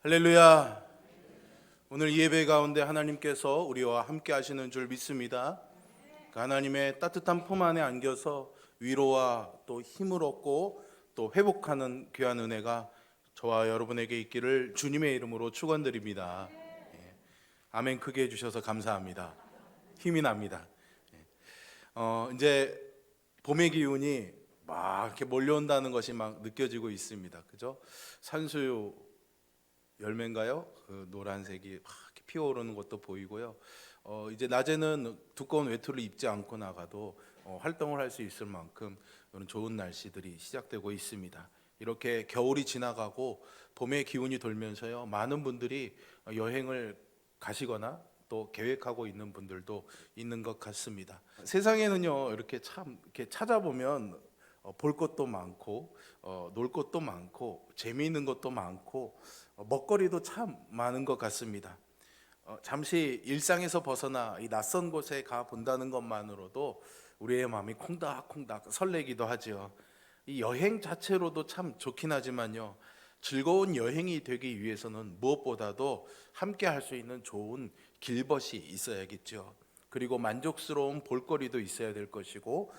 할렐루야. 오늘 예배 가운데 하나님께서 우리와 함께 하시는 줄 믿습니다. 그 하나님의 따뜻한 품 안에 안겨서 위로와 또 힘을 얻고 또 회복하는 귀한 은혜가 저와 여러분에게 있기를 주님의 이름으로 축원드립니다. 아멘 크게 해주셔서 감사합니다. 힘이 납니다. 이제 봄의 기운이 막 이렇게 몰려온다는 것이 막 느껴지고 있습니다. 그죠? 산수유 열매인가요? 그 노란색이 막 이렇게 피어오르는 것도 보이고요. 이제 낮에는 두꺼운 외투를 입지 않고 나가도 활동을 할 수 있을 만큼 이런 좋은 날씨들이 시작되고 있습니다. 이렇게 겨울이 지나가고 봄의 기운이 돌면서요, 많은 분들이 여행을 가시거나 또 계획하고 있는 분들도 있는 것 같습니다. 세상에는요, 이렇게 참 이렇게 찾아보면 볼 것도 많고 놀 것도 많고 재미있는 것도 많고 먹거리도 참 많은 것 같습니다. 잠시 일상에서 벗어나 이 낯선 곳에 가 본다는 것만으로도 우리의 마음이 콩닥콩닥 설레기도 하죠. 이 여행 자체로도 참 좋긴 하지만요, 즐거운 여행이 되기 위해서는 무엇보다도 함께 할 수 있는 좋은 길벗이 있어야겠죠. 그리고 만족스러운 볼거리도 있어야 될 것이고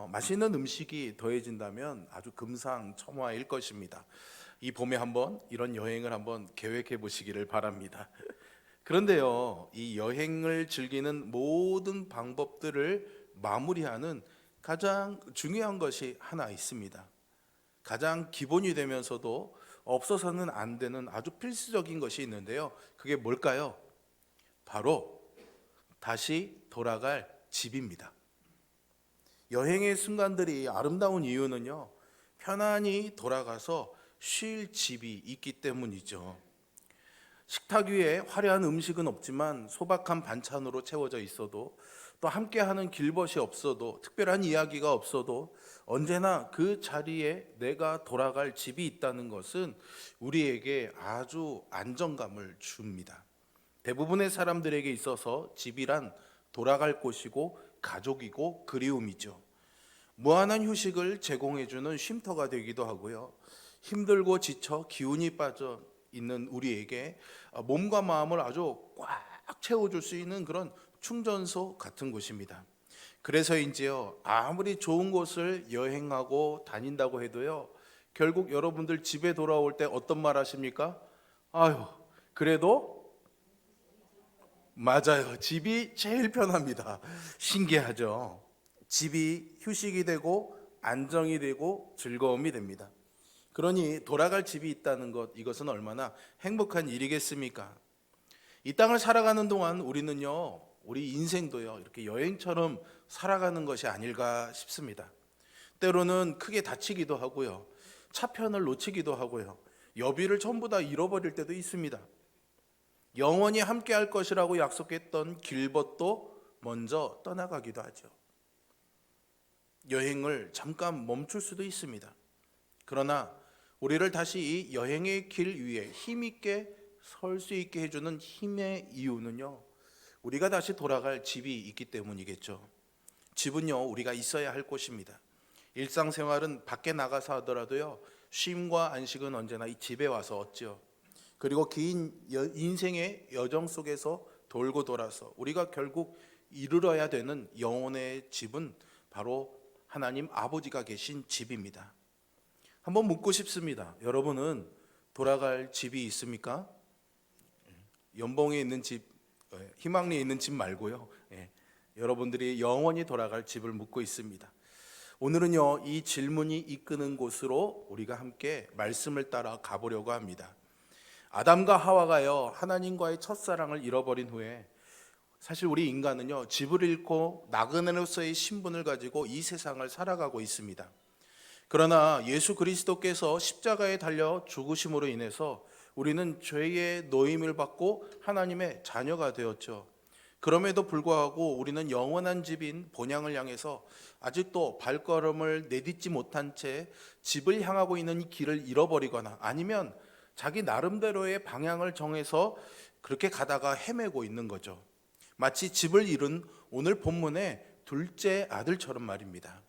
맛있는 음식이 더해진다면 아주 금상첨화일 것입니다. 이 봄에 한번 이런 여행을 한번 계획해 보시기를 바랍니다. 그런데요, 이 여행을 즐기는 모든 방법들을 마무리하는 가장 중요한 것이 하나 있습니다. 가장 기본이 되면서도 없어서는 안 되는 아주 필수적인 것이 있는데요, 그게 뭘까요? 바로 다시 돌아갈 집입니다. 여행의 순간들이 아름다운 이유는요, 편안히 돌아가서 쉴 집이 있기 때문이죠. 식탁 위에 화려한 음식은 없지만 소박한 반찬으로 채워져 있어도, 또 함께하는 길벗이 없어도, 특별한 이야기가 없어도 언제나 그 자리에 내가 돌아갈 집이 있다는 것은 우리에게 아주 안정감을 줍니다. 대부분의 사람들에게 있어서 집이란 돌아갈 곳이고 가족이고 그리움이죠. 무한한 휴식을 제공해주는 쉼터가 되기도 하고요, 힘들고 지쳐 기운이 빠져 있는 우리에게 몸과 마음을 아주 꽉 채워줄 수 있는 그런 충전소 같은 곳입니다. 그래서인지요, 아무리 좋은 곳을 여행하고 다닌다고 해도요, 결국 여러분들 집에 돌아올 때 어떤 말 하십니까? 아유, 그래도 맞아요. 집이 제일 편합니다. 신기하죠? 집이 휴식이 되고 안정이 되고 즐거움이 됩니다. 그러니 돌아갈 집이 있다는 것, 이것은 얼마나 행복한 일이겠습니까? 이 땅을 살아가는 동안 우리는요, 우리 인생도요, 이렇게 여행처럼 살아가는 것이 아닐까 싶습니다. 때로는 크게 다치기도 하고요, 차편을 놓치기도 하고요, 여비를 전부 다 잃어버릴 때도 있습니다. 영원히 함께 할 것이라고 약속했던 길벗도 먼저 떠나가기도 하죠. 여행을 잠깐 멈출 수도 있습니다. 그러나 우리를 다시 이 여행의 길 위에 힘있게 설 수 있게 해주는 힘의 이유는요, 우리가 다시 돌아갈 집이 있기 때문이겠죠. 집은요, 우리가 있어야 할 곳입니다. 일상생활은 밖에 나가서 하더라도요, 쉼과 안식은 언제나 이 집에 와서 얻죠. 그리고 긴 인생의 여정 속에서 돌고 돌아서 우리가 결국 이루어야 되는 영혼의 집은 바로 하나님 아버지가 계신 집입니다. 한번 묻고 싶습니다. 여러분은 돌아갈 집이 있습니까? 연봉에 있는 집, 희망리에 있는 집 말고요, 여러분들이 영원히 돌아갈 집을 묻고 있습니다. 오늘은요, 이 질문이 이끄는 곳으로 우리가 함께 말씀을 따라 가보려고 합니다. 아담과 하와가요, 하나님과의 첫사랑을 잃어버린 후에 사실 우리 인간은요, 집을 잃고 나그네로서의 신분을 가지고 이 세상을 살아가고 있습니다. 그러나 예수 그리스도께서 십자가에 달려 죽으심으로 인해서 우리는 죄의 노임을 받고 하나님의 자녀가 되었죠. 그럼에도 불구하고 우리는 영원한 집인 본향을 향해서 아직도 발걸음을 내딛지 못한 채 집을 향하고 있는 이 길을 잃어버리거나 아니면 자기 나름대로의 방향을 정해서 그렇게 가다가 헤매고 있는 거죠. 마치 집을 잃은 오늘 본문의 둘째 아들처럼 말입니다.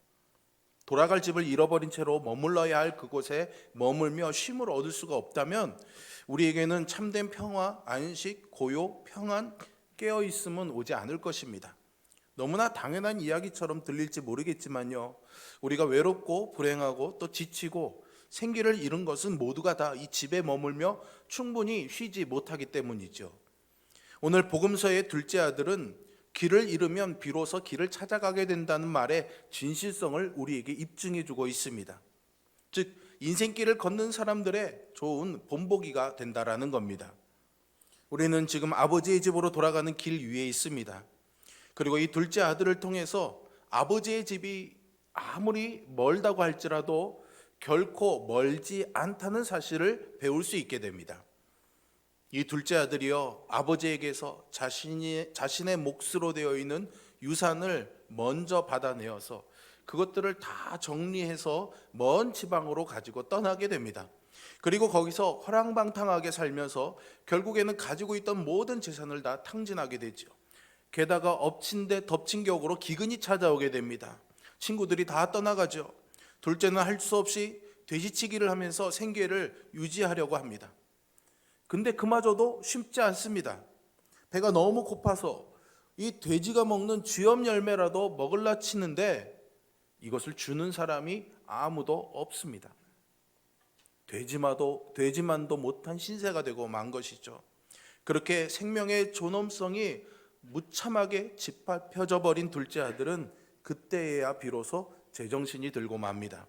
돌아갈 집을 잃어버린 채로 머물러야 할 그곳에 머물며 쉼을 얻을 수가 없다면 우리에게는 참된 평화, 안식, 고요, 평안, 깨어있음은 오지 않을 것입니다. 너무나 당연한 이야기처럼 들릴지 모르겠지만요, 우리가 외롭고 불행하고 또 지치고 생기를 잃은 것은 모두가 다 이 집에 머물며 충분히 쉬지 못하기 때문이죠. 오늘 복음서의 둘째 아들은 길을 잃으면 비로소 길을 찾아가게 된다는 말의 진실성을 우리에게 입증해 주고 있습니다. 즉 인생길을 걷는 사람들의 좋은 본보기가 된다라는 겁니다. 우리는 지금 아버지의 집으로 돌아가는 길 위에 있습니다. 그리고 이 둘째 아들을 통해서 아버지의 집이 아무리 멀다고 할지라도 결코 멀지 않다는 사실을 배울 수 있게 됩니다. 이 둘째 아들이요, 아버지에게서 자신의 몫으로 되어 있는 유산을 먼저 받아내어서 그것들을 다 정리해서 먼 지방으로 가지고 떠나게 됩니다. 그리고 거기서 허랑방탕하게 살면서 결국에는 가지고 있던 모든 재산을 다 탕진하게 되죠. 게다가 엎친 데 덮친 격으로 기근이 찾아오게 됩니다. 친구들이 다 떠나가죠. 둘째는 할 수 없이 돼지치기를 하면서 생계를 유지하려고 합니다. 근데 그마저도 쉽지 않습니다. 배가 너무 고파서 이 돼지가 먹는 쥐염 열매라도 먹을라 치는데 이것을 주는 사람이 아무도 없습니다. 돼지만도 못한 신세가 되고 만 것이죠. 그렇게 생명의 존엄성이 무참하게 짓밟혀져 버린 둘째 아들은 그때야 비로소 제정신이 들고 맙니다.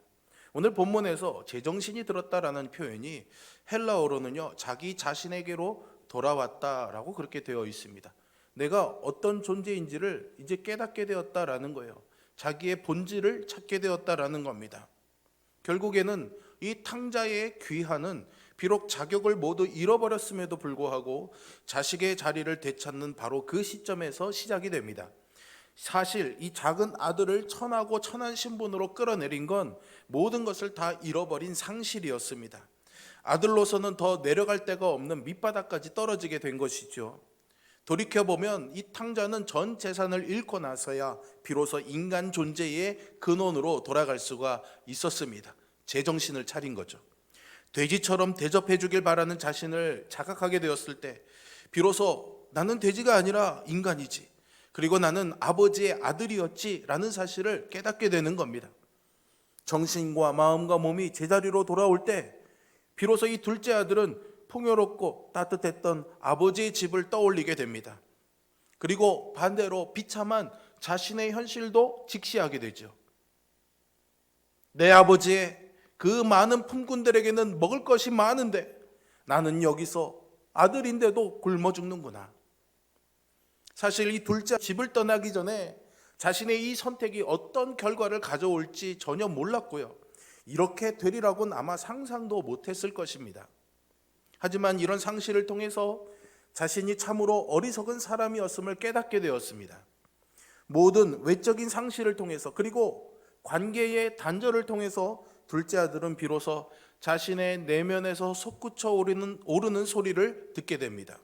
오늘 본문에서 제정신이 들었다라는 표현이 헬라어로는요, 자기 자신에게로 돌아왔다라고 그렇게 되어 있습니다. 내가 어떤 존재인지를 이제 깨닫게 되었다라는 거예요. 자기의 본질을 찾게 되었다라는 겁니다. 결국에는 이 탕자의 귀환은 비록 자격을 모두 잃어버렸음에도 불구하고 자식의 자리를 되찾는 바로 그 시점에서 시작이 됩니다. 사실 이 작은 아들을 천하고 천한 신분으로 끌어내린 건 모든 것을 다 잃어버린 상실이었습니다. 아들로서는 더 내려갈 데가 없는 밑바닥까지 떨어지게 된 것이죠. 돌이켜보면 이 탕자는 전 재산을 잃고 나서야 비로소 인간 존재의 근원으로 돌아갈 수가 있었습니다. 제정신을 차린 거죠. 돼지처럼 대접해 주길 바라는 자신을 자각하게 되었을 때 비로소 나는 돼지가 아니라 인간이지, 그리고 나는 아버지의 아들이었지라는 사실을 깨닫게 되는 겁니다. 정신과 마음과 몸이 제자리로 돌아올 때 비로소 이 둘째 아들은 풍요롭고 따뜻했던 아버지의 집을 떠올리게 됩니다. 그리고 반대로 비참한 자신의 현실도 직시하게 되죠. 내 아버지의 그 많은 품꾼들에게는 먹을 것이 많은데 나는 여기서 아들인데도 굶어 죽는구나. 사실 이 둘째 집을 떠나기 전에 자신의 이 선택이 어떤 결과를 가져올지 전혀 몰랐고요, 이렇게 되리라고는 아마 상상도 못했을 것입니다. 하지만 이런 상실을 통해서 자신이 참으로 어리석은 사람이었음을 깨닫게 되었습니다. 모든 외적인 상실을 통해서, 그리고 관계의 단절을 통해서 둘째 아들은 비로소 자신의 내면에서 솟구쳐 오르는 소리를 듣게 됩니다.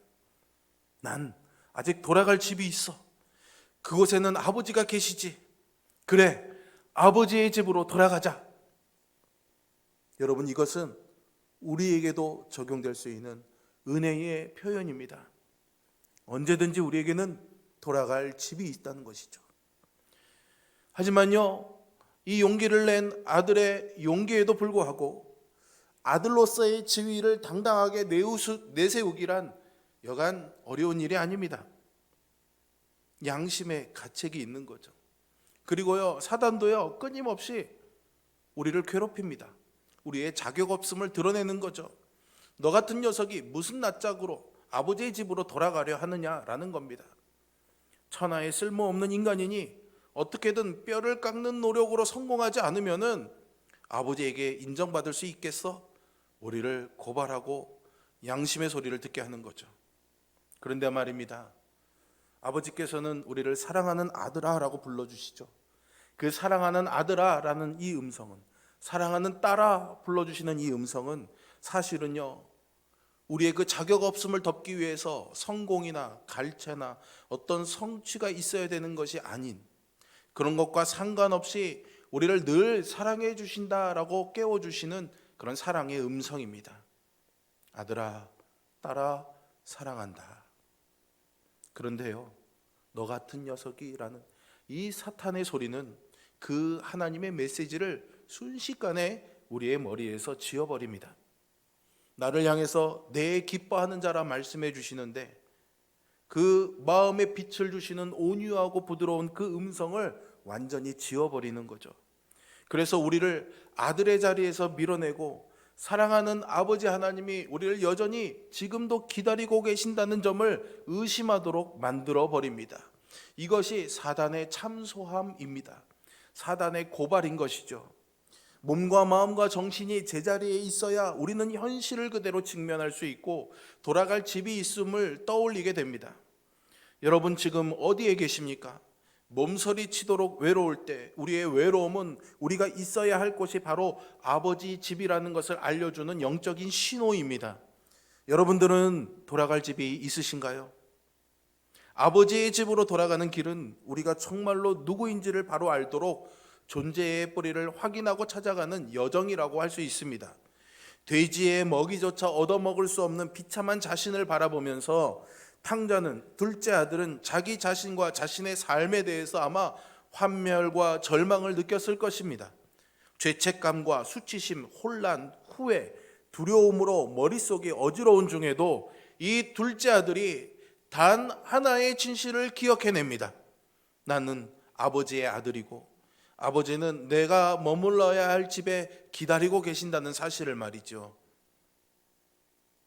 난 아직 돌아갈 집이 있어. 그곳에는 아버지가 계시지. 그래, 아버지의 집으로 돌아가자. 여러분, 이것은 우리에게도 적용될 수 있는 은혜의 표현입니다. 언제든지 우리에게는 돌아갈 집이 있다는 것이죠. 하지만요, 이 용기를 낸 아들의 용기에도 불구하고 아들로서의 지위를 당당하게 내세우기란 여간 어려운 일이 아닙니다. 양심의 가책이 있는 거죠. 그리고요, 사단도요, 끊임없이 우리를 괴롭힙니다. 우리의 자격 없음을 드러내는 거죠. 너 같은 녀석이 무슨 낯짝으로 아버지의 집으로 돌아가려 하느냐라는 겁니다. 천하에 쓸모없는 인간이니 어떻게든 뼈를 깎는 노력으로 성공하지 않으면은 아버지에게 인정받을 수 있겠어? 우리를 고발하고 양심의 소리를 듣게 하는 거죠. 그런데 말입니다, 아버지께서는 우리를 사랑하는 아들아라고 불러주시죠. 그 사랑하는 아들아라는 이 음성은, 사랑하는 딸아 불러주시는 이 음성은 사실은요, 우리의 그 자격 없음을 덮기 위해서 성공이나 갈채나 어떤 성취가 있어야 되는 것이 아닌, 그런 것과 상관없이 우리를 늘 사랑해 주신다라고 깨워주시는 그런 사랑의 음성입니다. 아들아, 따라 사랑한다. 그런데요, 너 같은 녀석이라는 이 사탄의 소리는 그 하나님의 메시지를 순식간에 우리의 머리에서 지워버립니다. 나를 향해서 내 기뻐하는 자라 말씀해 주시는데 그 마음에 빛을 주시는 온유하고 부드러운 그 음성을 완전히 지워버리는 거죠. 그래서 우리를 아들의 자리에서 밀어내고 사랑하는 아버지 하나님이 우리를 여전히 지금도 기다리고 계신다는 점을 의심하도록 만들어 버립니다. 이것이 사단의 참소함입니다. 사단의 고발인 것이죠. 몸과 마음과 정신이 제자리에 있어야 우리는 현실을 그대로 직면할 수 있고 돌아갈 집이 있음을 떠올리게 됩니다. 여러분 지금 어디에 계십니까? 몸서리 치도록 외로울 때 우리의 외로움은 우리가 있어야 할 곳이 바로 아버지 집이라는 것을 알려주는 영적인 신호입니다. 여러분들은 돌아갈 집이 있으신가요? 아버지의 집으로 돌아가는 길은 우리가 정말로 누구인지를 바로 알도록 존재의 뿌리를 확인하고 찾아가는 여정이라고 할 수 있습니다. 돼지의 먹이조차 얻어먹을 수 없는 비참한 자신을 바라보면서 탕자는, 둘째 아들은 자기 자신과 자신의 삶에 대해서 아마 환멸과 절망을 느꼈을 것입니다. 죄책감과 수치심, 혼란, 후회, 두려움으로 머릿속이 어지러운 중에도 이 둘째 아들이 단 하나의 진실을 기억해냅니다. 나는 아버지의 아들이고 아버지는 내가 머물러야 할 집에 기다리고 계신다는 사실을 말이죠.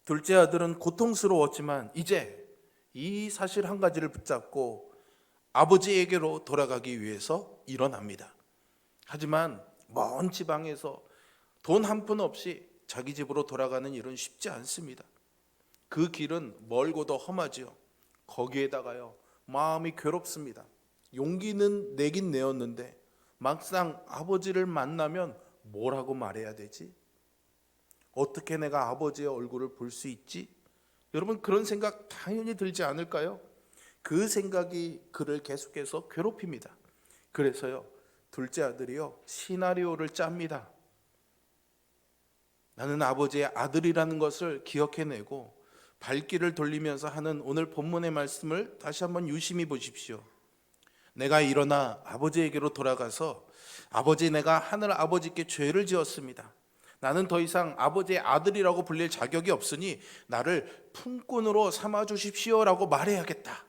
둘째 아들은 고통스러웠지만 이제 이 사실 한 가지를 붙잡고 아버지에게로 돌아가기 위해서 일어납니다. 하지만 먼 지방에서 돈 한 푼 없이 자기 집으로 돌아가는 일은 쉽지 않습니다. 그 길은 멀고도 험하지요. 거기에다가요, 마음이 괴롭습니다. 용기는 내긴 내었는데 막상 아버지를 만나면 뭐라고 말해야 되지? 어떻게 내가 아버지의 얼굴을 볼 수 있지? 여러분 그런 생각 당연히 들지 않을까요? 그 생각이 그를 계속해서 괴롭힙니다. 그래서요, 둘째 아들이요, 시나리오를 짭니다. 나는 아버지의 아들이라는 것을 기억해내고 발길을 돌리면서 하는 오늘 본문의 말씀을 다시 한번 유심히 보십시오. 내가 일어나 아버지에게로 돌아가서 아버지, 내가 하늘 아버지께 죄를 지었습니다. 나는 더 이상 아버지의 아들이라고 불릴 자격이 없으니 나를 품꾼으로 삼아 주십시오라고 말해야겠다.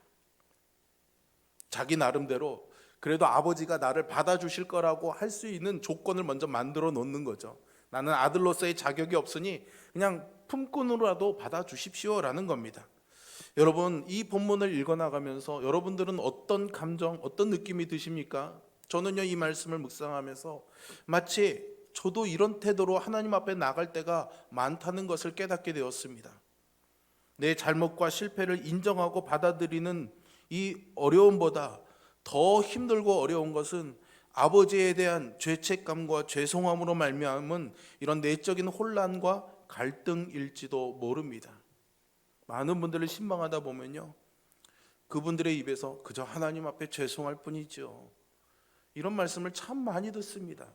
자기 나름대로 그래도 아버지가 나를 받아주실 거라고 할 수 있는 조건을 먼저 만들어 놓는 거죠. 나는 아들로서의 자격이 없으니 그냥 품꾼으로라도 받아주십시오라는 겁니다. 여러분 이 본문을 읽어나가면서 여러분들은 어떤 감정, 어떤 느낌이 드십니까? 저는요, 이 말씀을 묵상하면서 마치 저도 이런 태도로 하나님 앞에 나갈 때가 많다는 것을 깨닫게 되었습니다. 내 잘못과 실패를 인정하고 받아들이는 이 어려움보다 더 힘들고 어려운 것은 아버지에 대한 죄책감과 죄송함으로 말미암은 이런 내적인 혼란과 갈등일지도 모릅니다. 많은 분들을 신방하다 보면요, 그분들의 입에서 그저 하나님 앞에 죄송할 뿐이죠, 이런 말씀을 참 많이 듣습니다.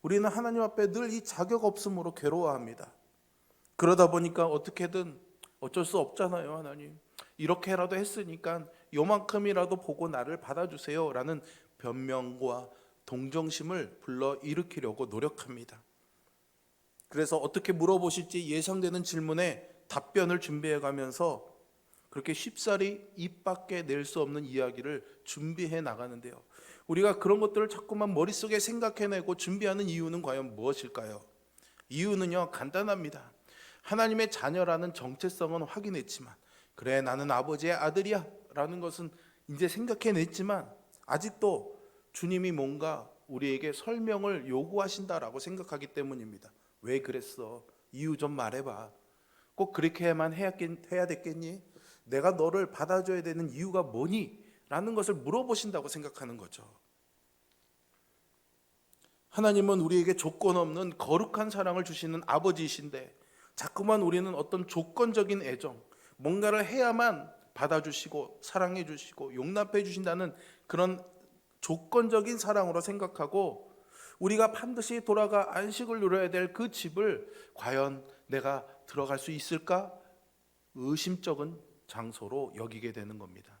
우리는 하나님 앞에 늘 이 자격 없음으로 괴로워합니다. 그러다 보니까 어떻게든 어쩔 수 없잖아요. 하나님 이렇게라도 했으니까 요만큼이라도 보고 나를 받아주세요 라는 변명과 동정심을 불러일으키려고 노력합니다. 그래서 어떻게 물어보실지 예상되는 질문에 답변을 준비해 가면서 그렇게 쉽사리 입 밖에 낼 수 없는 이야기를 준비해 나가는데요, 우리가 그런 것들을 자꾸만 머릿속에 생각해내고 준비하는 이유는 과연 무엇일까요? 이유는요, 간단합니다. 하나님의 자녀라는 정체성은 확인했지만, 그래 나는 아버지의 아들이야 라는 것은 이제 생각해냈지만 아직도 주님이 뭔가 우리에게 설명을 요구하신다라고 생각하기 때문입니다. 왜 그랬어? 이유 좀 말해봐. 꼭 그렇게만 해야 됐겠니? 내가 너를 받아줘야 되는 이유가 뭐니? 라는 것을 물어보신다고 생각하는 거죠. 하나님은 우리에게 조건 없는 거룩한 사랑을 주시는 아버지이신데 자꾸만 우리는 어떤 조건적인 애정, 뭔가를 해야만 받아주시고 사랑해 주시고 용납해 주신다는 그런 조건적인 사랑으로 생각하고 우리가 반드시 돌아가 안식을 누려야 될 그 집을 과연 내가 들어갈 수 있을까? 의심쩍은 장소로 여기게 되는 겁니다.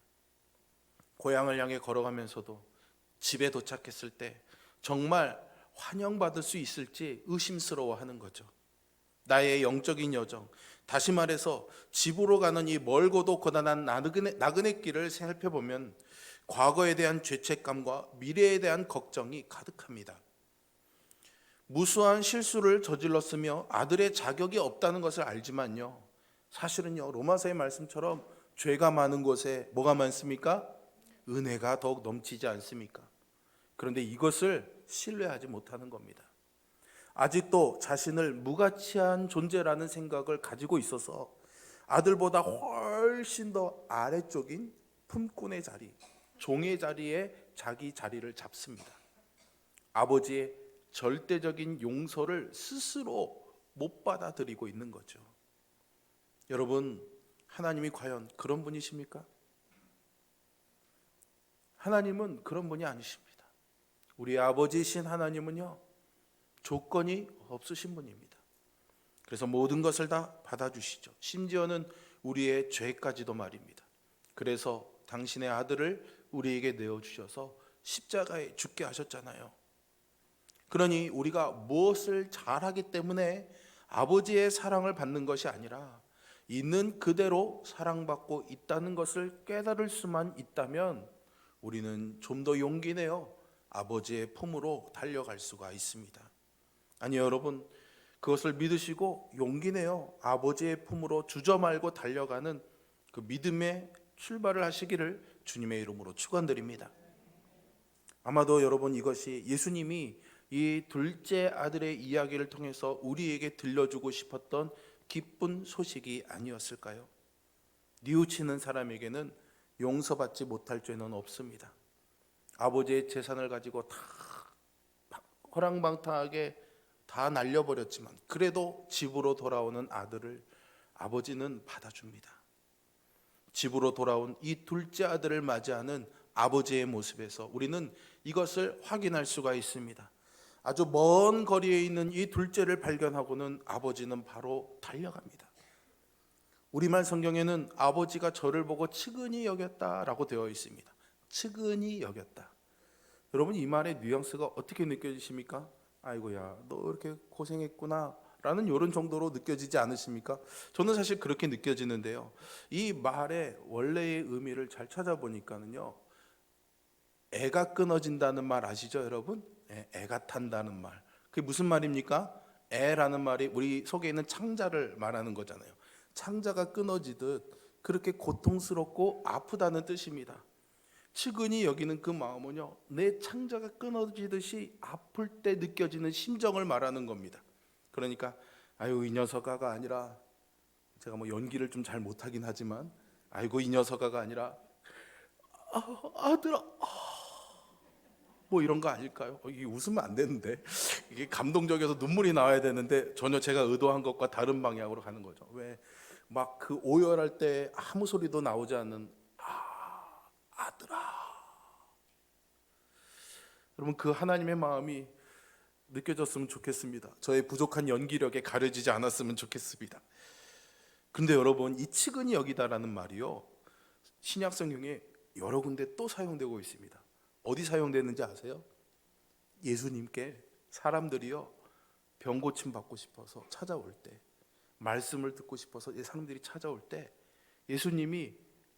고향을 향해 걸어가면서도 집에 도착했을 때 정말 환영받을 수 있을지 의심스러워하는 거죠. 나의 영적인 여정, 다시 말해서 집으로 가는 이 멀고도 고단한 나그네 길을 살펴보면 과거에 대한 죄책감과 미래에 대한 걱정이 가득합니다. 무수한 실수를 저질렀으며 아들의 자격이 없다는 것을 알지만요, 사실은요, 로마서의 말씀처럼 죄가 많은 곳에 뭐가 많습니까? 은혜가 더욱 넘치지 않습니까? 그런데 이것을 신뢰하지 못하는 겁니다. 아직도 자신을 무가치한 존재라는 생각을 가지고 있어서 아들보다 훨씬 더 아래쪽인 품꾼의 자리, 종의 자리에 자기 자리를 잡습니다. 아버지의 절대적인 용서를 스스로 못 받아들이고 있는 거죠. 여러분, 하나님이 과연 그런 분이십니까? 하나님은 그런 분이 아니십니다. 우리 아버지이신 하나님은요, 조건이 없으신 분입니다. 그래서 모든 것을 다 받아주시죠. 심지어는 우리의 죄까지도 말입니다. 그래서 당신의 아들을 우리에게 내어주셔서 십자가에 죽게 하셨잖아요. 그러니 우리가 무엇을 잘하기 때문에 아버지의 사랑을 받는 것이 아니라 있는 그대로 사랑받고 있다는 것을 깨달을 수만 있다면 우리는 좀 더 용기 내어 아버지의 품으로 달려갈 수가 있습니다. 아니 여러분, 그것을 믿으시고 용기 내어 아버지의 품으로 주저 말고 달려가는 그 믿음의 출발을 하시기를 주님의 이름으로 축원드립니다. 아마도 여러분, 이것이 예수님이 이 둘째 아들의 이야기를 통해서 우리에게 들려주고 싶었던 기쁜 소식이 아니었을까요? 뉘우치는 사람에게는 용서받지 못할 죄는 없습니다. 아버지의 재산을 가지고 다 허랑방탕하게 다 날려버렸지만 그래도 집으로 돌아오는 아들을 아버지는 받아줍니다. 집으로 돌아온 이 둘째 아들을 맞이하는 아버지의 모습에서 우리는 이것을 확인할 수가 있습니다. 아주 먼 거리에 있는 이 둘째를 발견하고는 아버지는 바로 달려갑니다. 우리말 성경에는 아버지가 저를 보고 측은히 여겼다라고 되어 있습니다. 측은히 여겼다. 여러분, 이 말의 뉘앙스가 어떻게 느껴지십니까? 아이고야, 너 이렇게 고생했구나 라는 이런 정도로 느껴지지 않으십니까? 저는 사실 그렇게 느껴지는데요, 이 말의 원래의 의미를 잘 찾아보니까는요, 애가 끊어진다는 말 아시죠 여러분? 애가 탄다는 말. 그게 무슨 말입니까? 애라는 말이 우리 속에 있는 창자를 말하는 거잖아요. 창자가 끊어지듯 그렇게 고통스럽고 아프다는 뜻입니다. 측은히 여기는 그 마음은요, 내 창자가 끊어지듯이 아플 때 느껴지는 심정을 말하는 겁니다. 그러니까 아유 이 녀석아가 아니라, 제가 뭐 연기를 좀 잘 못하긴 하지만 아이고 이 녀석아가 아니라 아들아, 뭐 이런 거 아닐까요? 이게 웃으면 안 되는데, 이게 감동적이어서 눈물이 나와야 되는데 전혀 제가 의도한 것과 다른 방향으로 가는 거죠. 왜 막 그 오열할 때 아무 소리도 나오지 않는 아들아. 여러분, 그 하나님의 마음이 느껴졌으면 좋겠습니다. 저의 부족한 연기력에 가려지지 않았으면 좋겠습니다. 그런데 여러분, 이 측은히 여기다라는 말이요, 신약 성경에 여러 군데 또 사용되고 있습니다. 어디 사용되는지 아세요? 예수님께 사람들이요, 병 고침 받고 싶어서 찾아올 때, 말씀을 듣고 싶어서 사람들이 찾아올 때 예수님이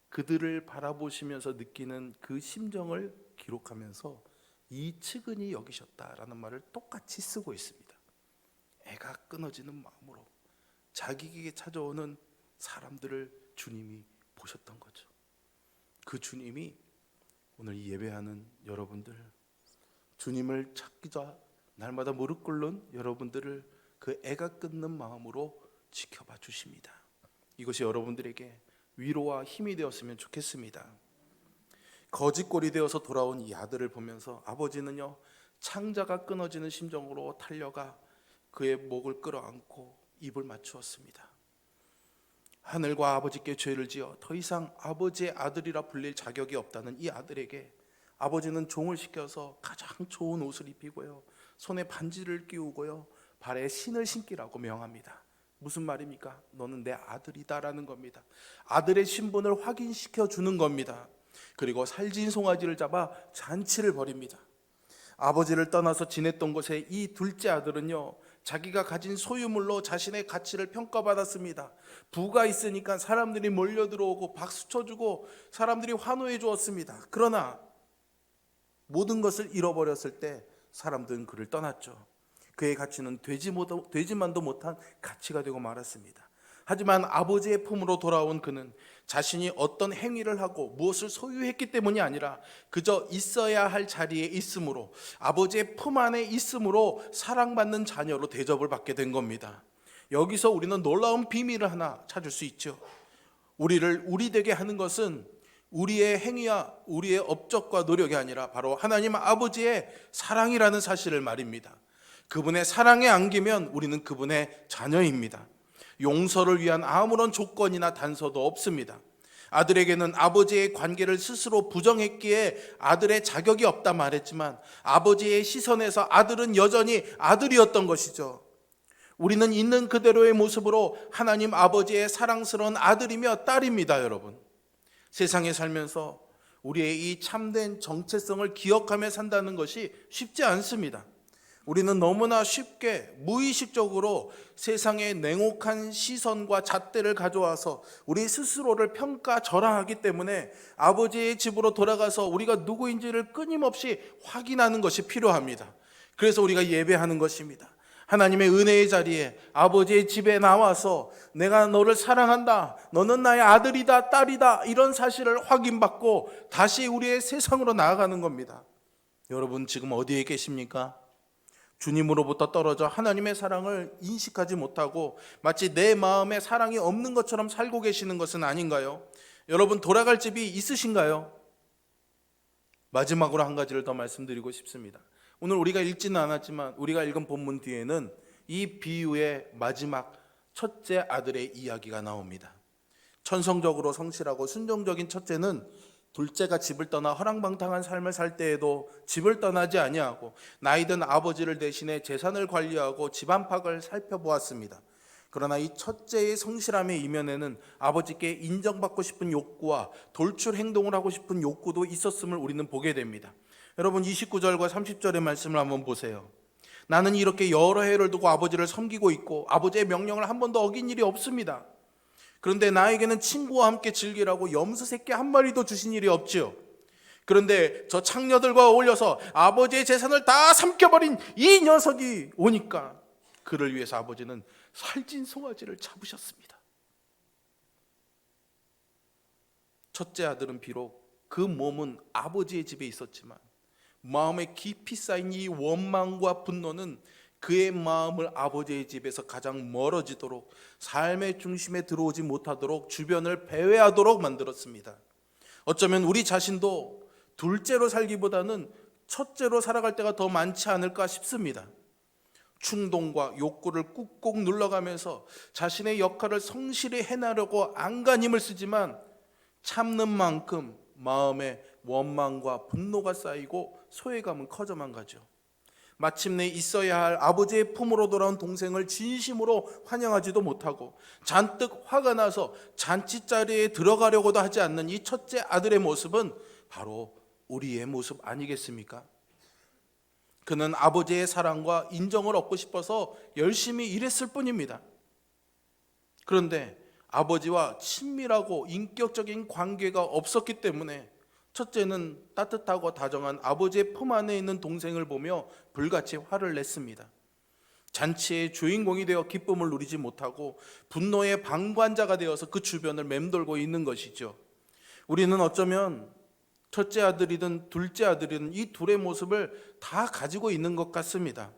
그들을 바라보시면서 느끼는 그 심정을 기록하면서 이 측은히 여기셨다라는 말을 똑같이 쓰고 있습니다. 애가 끊어지는 마음으로 자기에게 찾아오는 사람들을 주님이 보셨던 거죠. 그 주님이 오늘 이 예배하는 여러분들, 주님을 찾기자 날마다 무릎 꿇는 여러분들을 그 애가 끊는 마음으로 지켜봐 주십니다. 이것이 여러분들에게 위로와 힘이 되었으면 좋겠습니다. 거짓골이 되어서 돌아온 이 아들을 보면서 아버지는요, 창자가 끊어지는 심정으로 달려가 그의 목을 끌어안고 입을 맞추었습니다. 하늘과 아버지께 죄를 지어 더 이상 아버지의 아들이라 불릴 자격이 없다는 이 아들에게 아버지는 종을 시켜서 가장 좋은 옷을 입히고요, 손에 반지를 끼우고요, 발에 신을 신기라고 명합니다. 무슨 말입니까? 너는 내 아들이다라는 겁니다. 아들의 신분을 확인시켜 주는 겁니다. 그리고 살진 송아지를 잡아 잔치를 벌입니다. 아버지를 떠나서 지냈던 곳에 이 둘째 아들은요, 자기가 가진 소유물로 자신의 가치를 평가받았습니다. 부가 있으니까 사람들이 몰려 들어오고 박수 쳐주고 사람들이 환호해 주었습니다. 그러나 모든 것을 잃어버렸을 때 사람들은 그를 떠났죠. 그의 가치는 되지만도 못한 가치가 되고 말았습니다. 하지만 아버지의 품으로 돌아온 그는 자신이 어떤 행위를 하고 무엇을 소유했기 때문이 아니라 그저 있어야 할 자리에 있으므로, 아버지의 품 안에 있으므로 사랑받는 자녀로 대접을 받게 된 겁니다. 여기서 우리는 놀라운 비밀을 하나 찾을 수 있죠. 우리를 우리 되게 하는 것은 우리의 행위와 우리의 업적과 노력이 아니라 바로 하나님 아버지의 사랑이라는 사실을 말입니다. 그분의 사랑에 안기면 우리는 그분의 자녀입니다. 용서를 위한 아무런 조건이나 단서도 없습니다. 아들에게는 아버지의 관계를 스스로 부정했기에 아들의 자격이 없다 말했지만 아버지의 시선에서 아들은 여전히 아들이었던 것이죠. 우리는 있는 그대로의 모습으로 하나님 아버지의 사랑스러운 아들이며 딸입니다. 여러분, 세상에 살면서 우리의 이 참된 정체성을 기억하며 산다는 것이 쉽지 않습니다. 우리는 너무나 쉽게 무의식적으로 세상의 냉혹한 시선과 잣대를 가져와서 우리 스스로를 평가절하하기 때문에 아버지의 집으로 돌아가서 우리가 누구인지를 끊임없이 확인하는 것이 필요합니다. 그래서 우리가 예배하는 것입니다. 하나님의 은혜의 자리에 아버지의 집에 나와서 내가 너를 사랑한다, 너는 나의 아들이다, 딸이다, 이런 사실을 확인받고 다시 우리의 세상으로 나아가는 겁니다. 여러분, 지금 어디에 계십니까? 주님으로부터 떨어져 하나님의 사랑을 인식하지 못하고 마치 내 마음에 사랑이 없는 것처럼 살고 계시는 것은 아닌가요? 여러분, 돌아갈 집이 있으신가요? 마지막으로 한 가지를 더 말씀드리고 싶습니다. 오늘 우리가 읽지는 않았지만 우리가 읽은 본문 뒤에는 이 비유의 마지막 첫째 아들의 이야기가 나옵니다. 천성적으로 성실하고 순종적인 첫째는 둘째가 집을 떠나 허랑방탕한 삶을 살 때에도 집을 떠나지 아니하고 나이든 아버지를 대신해 재산을 관리하고 집 안팎을 살펴보았습니다. 그러나 이 첫째의 성실함의 이면에는 아버지께 인정받고 싶은 욕구와 돌출 행동을 하고 싶은 욕구도 있었음을 우리는 보게 됩니다. 여러분, 29절과 30절의 말씀을 한번 보세요. 나는 이렇게 여러 해를 두고 아버지를 섬기고 있고 아버지의 명령을 한 번도 어긴 일이 없습니다. 그런데 나에게는 친구와 함께 즐기라고 염소 새끼 한 마리도 주신 일이 없지요. 그런데 저 창녀들과 어울려서 아버지의 재산을 다 삼켜버린 이 녀석이 오니까 그를 위해서 아버지는 살찐 송아지를 잡으셨습니다. 첫째 아들은 비록 그 몸은 아버지의 집에 있었지만 마음에 깊이 쌓인 이 원망과 분노는 그의 마음을 아버지의 집에서 가장 멀어지도록, 삶의 중심에 들어오지 못하도록, 주변을 배회하도록 만들었습니다. 어쩌면 우리 자신도 둘째로 살기보다는 첫째로 살아갈 때가 더 많지 않을까 싶습니다. 충동과 욕구를 꾹꾹 눌러가면서 자신의 역할을 성실히 해나려고 안간힘을 쓰지만 참는 만큼 마음에 원망과 분노가 쌓이고 소외감은 커져만 가죠. 마침내 있어야 할 아버지의 품으로 돌아온 동생을 진심으로 환영하지도 못하고 잔뜩 화가 나서 잔치자리에 들어가려고도 하지 않는 이 첫째 아들의 모습은 바로 우리의 모습 아니겠습니까? 그는 아버지의 사랑과 인정을 얻고 싶어서 열심히 일했을 뿐입니다. 그런데 아버지와 친밀하고 인격적인 관계가 없었기 때문에 첫째는 따뜻하고 다정한 아버지의 품 안에 있는 동생을 보며 불같이 화를 냈습니다. 잔치의 주인공이 되어 기쁨을 누리지 못하고 분노의 방관자가 되어서 그 주변을 맴돌고 있는 것이죠. 우리는 어쩌면 첫째 아들이든 둘째 아들이든 이 둘의 모습을 다 가지고 있는 것 같습니다.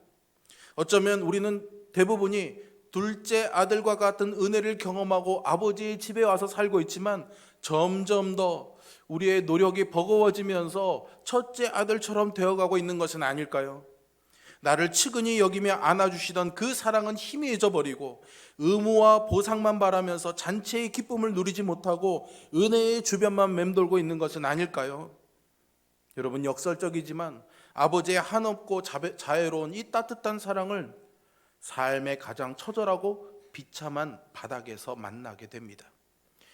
어쩌면 우리는 대부분이 둘째 아들과 같은 은혜를 경험하고 아버지의 집에 와서 살고 있지만 점점 더 우리의 노력이 버거워지면서 첫째 아들처럼 되어가고 있는 것은 아닐까요? 나를 측은히 여기며 안아주시던 그 사랑은 희미해져 버리고 의무와 보상만 바라면서 잔치의 기쁨을 누리지 못하고 은혜의 주변만 맴돌고 있는 것은 아닐까요? 여러분, 역설적이지만 아버지의 한없고 자애로운 이 따뜻한 사랑을 삶의 가장 처절하고 비참한 바닥에서 만나게 됩니다.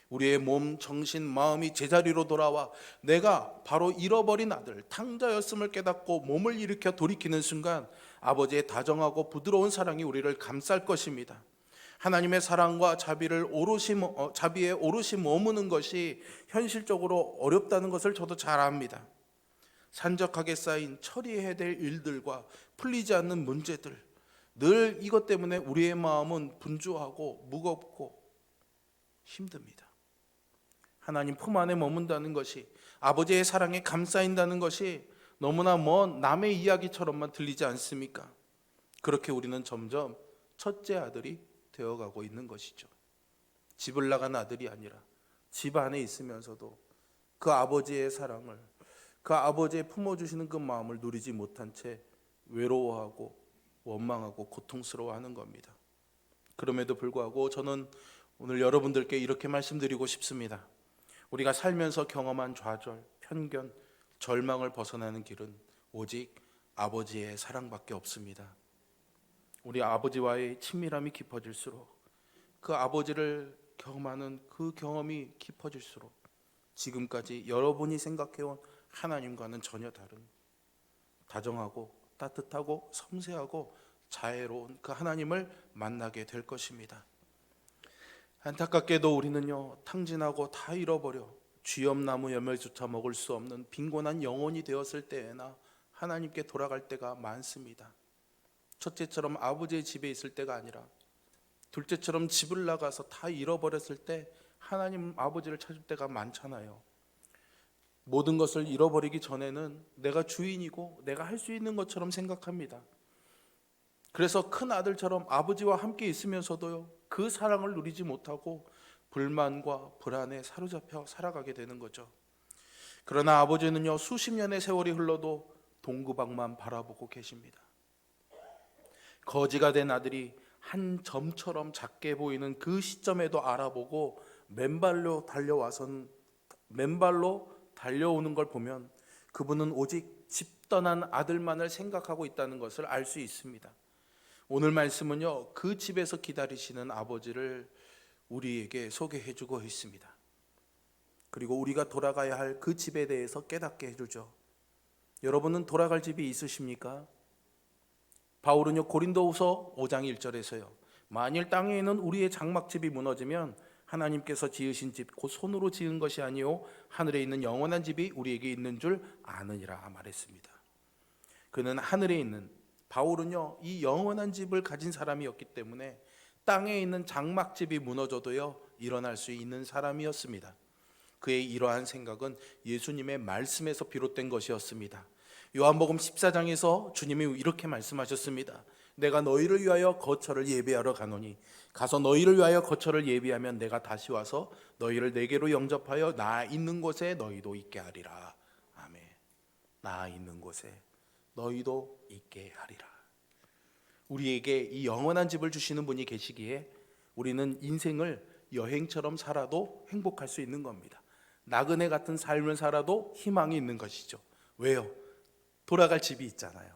우리의 몸, 정신, 마음이 제자리로 돌아와 내가 바로 잃어버린 아들 탕자였음을 깨닫고 몸을 일으켜 돌이키는 순간 아버지의 다정하고 부드러운 사랑이 우리를 감쌀 것입니다. 하나님의 사랑과 자비에 오롯이 머무는 것이 현실적으로 어렵다는 것을 저도 잘 압니다. 산적하게 쌓인 처리해야 될 일들과 풀리지 않는 문제들, 늘 이것 때문에 우리의 마음은 분주하고 무겁고 힘듭니다. 하나님 품 안에 머문다는 것이, 아버지의 사랑에 감싸인다는 것이 너무나 먼 남의 이야기처럼만 들리지 않습니까? 그렇게 우리는 점점 첫째 아들이 되어가고 있는 것이죠. 집을 나간 아들이 아니라 집 안에 있으면서도 그 아버지의 사랑을, 그 아버지의 품어주시는 그 마음을 누리지 못한 채 외로워하고 원망하고 고통스러워하는 겁니다. 그럼에도 불구하고 저는 오늘 여러분들께 이렇게 말씀드리고 싶습니다. 우리가 살면서 경험한 좌절, 편견, 절망을 벗어나는 길은 오직 아버지의 사랑밖에 없습니다. 우리 아버지와의 친밀함이 깊어질수록, 그 아버지를 경험하는 그 경험이 깊어질수록 지금까지 여러분이 생각해온 하나님과는 전혀 다른 다정하고 따뜻하고 섬세하고 자애로운 그 하나님을 만나게 될 것입니다. 안타깝게도 우리는요, 탕진하고 다 잃어버려 쥐엄나무 열매조차 먹을 수 없는 빈곤한 영혼이 되었을 때에나 하나님께 돌아갈 때가 많습니다. 첫째처럼 아버지의 집에 있을 때가 아니라 둘째처럼 집을 나가서 다 잃어버렸을 때 하나님 아버지를 찾을 때가 많잖아요. 모든 것을 잃어버리기 전에는 내가 주인이고 내가 할 수 있는 것처럼 생각합니다. 그래서 큰 아들처럼 아버지와 함께 있으면서도요, 그 사랑을 누리지 못하고 불만과 불안에 사로잡혀 살아가게 되는 거죠. 그러나 아버지는요, 수십 년의 세월이 흘러도 동구방만 바라보고 계십니다. 거지가 된 아들이 한 점처럼 작게 보이는 그 시점에도 알아보고 맨발로 달려오는 걸 보면 그분은 오직 집 떠난 아들만을 생각하고 있다는 것을 알 수 있습니다. 오늘 말씀은요, 그 집에서 기다리시는 아버지를 우리에게 소개해주고 있습니다. 그리고 우리가 돌아가야 할 그 집에 대해서 깨닫게 해주죠. 여러분은 돌아갈 집이 있으십니까? 바울은요, 고린도후서 5장 1절에서요, 만일 땅에 있는 우리의 장막집이 무너지면 하나님께서 지으신 집 곧 손으로 지은 것이 아니요 하늘에 있는 영원한 집이 우리에게 있는 줄 아느니라 말했습니다. 그는 하늘에 있는, 바울은요, 이 영원한 집을 가진 사람이었기 때문에 땅에 있는 장막집이 무너져도요 일어날 수 있는 사람이었습니다. 그의 이러한 생각은 예수님의 말씀에서 비롯된 것이었습니다. 요한복음 14장에서 주님이 이렇게 말씀하셨습니다. 내가 너희를 위하여 거처를 예비하러 가노니 가서 너희를 위하여 거처를 예비하면 내가 다시 와서 너희를 내게로 영접하여 나 있는 곳에 너희도 있게 하리라. 아멘. 나 있는 곳에 너희도 있게 하리라. 우리에게 이 영원한 집을 주시는 분이 계시기에 우리는 인생을 여행처럼 살아도 행복할 수 있는 겁니다. 나그네 같은 삶을 살아도 희망이 있는 것이죠. 왜요? 돌아갈 집이 있잖아요.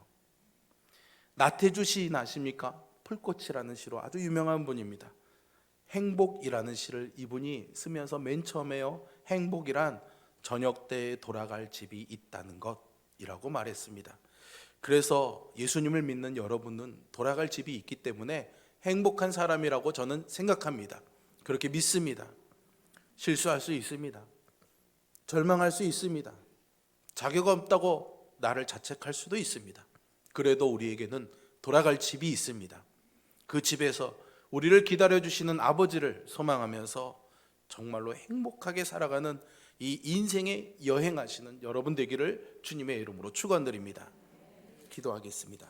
나태주 시인 아십니까? 풀꽃이라는 시로 아주 유명한 분입니다. 행복이라는 시를 이분이 쓰면서 맨 처음에요, 행복이란 저녁 때에 돌아갈 집이 있다는 것이라고 말했습니다. 그래서 예수님을 믿는 여러분은 돌아갈 집이 있기 때문에 행복한 사람이라고 저는 생각합니다. 그렇게 믿습니다. 실수할 수 있습니다. 절망할 수 있습니다. 자격 없다고 나를 자책할 수도 있습니다. 그래도 우리에게는 돌아갈 집이 있습니다. 그 집에서 우리를 기다려주시는 아버지를 소망하면서 정말로 행복하게 살아가는 이 인생의 여행하시는 여러분 되기를 주님의 이름으로 축원드립니다. 기도하겠습니다.